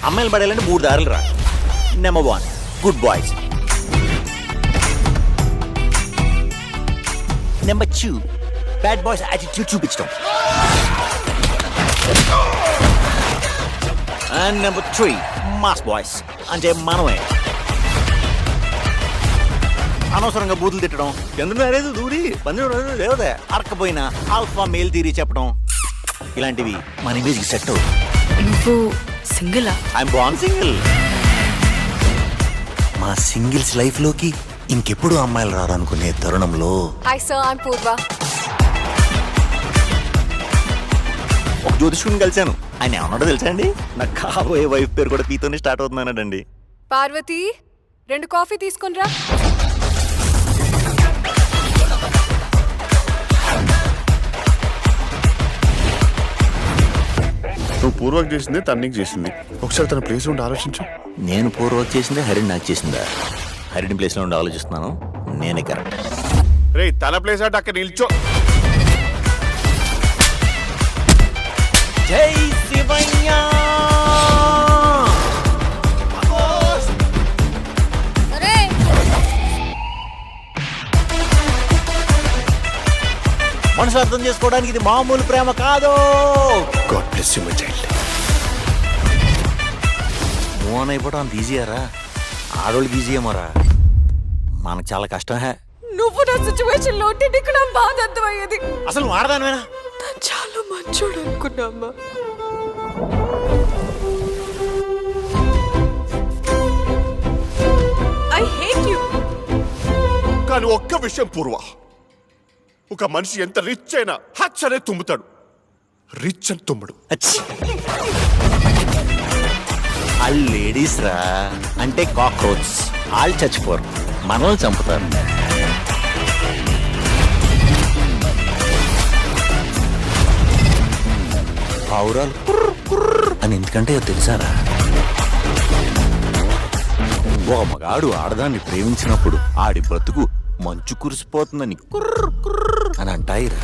అమ్మాయిలు పడేయాలంటే 3 దారులు రా. Number 1 good boys, number 2 bad boys attitude చూపించడం, అండ్ నెంబర్ 3 మాస్ బాయ్స్ అంటే మనమే. అనవసరంగా బూతులు తిట్టడం, ఎందుకు అరేది దూరి లేవదే అరకపోయినా ఆల్ఫా మేల్ థియరీ చెప్పడం, ఇలాంటివి మన ఇమేజ్కి సెట్ అవుతుంది. నువ్వు సింగిలా? I'm born single. మా సింగిల్స్ లైఫ్ లోకి ఇంకెప్పుడు అమ్మాయిలు రారనుకునే తరుణంలో హాయ్ సార్, ఐఎమ్ పూర్వ. ఒక జ్యోతిష్కుని కలిశాను. ఆయన ఏమన్నాడో తెలుసా అండి? నాకు కాబోయే వైఫ్ పేరు కూడా పీతోనే స్టార్ట్ అవుతుందన్నాడండి. పార్వతి 2 కాఫీ తీసుకునిరా. నువ్వు పూర్వకు చేసింది తన్నికి చేసింది. ఒకసారి తన ప్లేస్ ఉండి ఆలోచించు. నేను పూర్వక్ చేసిందే, హరిణి నాకు చేసిందా? హరిణి ప్లేస్లో ఉండి ఆలోచిస్తున్నాను, నేనే కరెక్ట్. రే తన ప్లేస్ అంటే అక్కడ నిల్చో. జై శివయ్య. మనసు అర్థం చేసుకోవడానికి ఇది మామూలు ప్రేమ కాదు. God bless you my child. Move on అయిపోవడం అంత ఈజీయారా? ఆడోళ్ళకి ఈజీ ఏమోరా, మనకు చాలా కష్టం. హే, నువ్వు నా సిచ్యువేషన్ లో ఉంటే నీకు నా బాధ అర్థమయ్యేది. అసలు నువ్వు ఆడదానివేనా? తను చాలా మంచోడు అనుకున్నామ్మా. I hate you. కానీ ఒక్క విషయం పూర్వ, ఒక మనిషి ఎంత రిచ్ అయినా హచ్ అనే తుమ్ముతాడు, రిచ్ అని తుమ్మడు. అచ్చి. ఆ లేడీస్ రా అంటే కాక్రోచ్, వాళ్ళు చచ్చిపోరు, మనల్ని చంపుతారు. పావురాలు కుర్ర కుర్ర అని ఎందుకంటే తెలుసారా? ఒక మగాడు ఆడదాన్ని ప్రేమించినప్పుడు ఆడి బ్రతుకు మంచు కురిసిపోతుందని కుర్ర కుర్ర అని అంటాయిరా.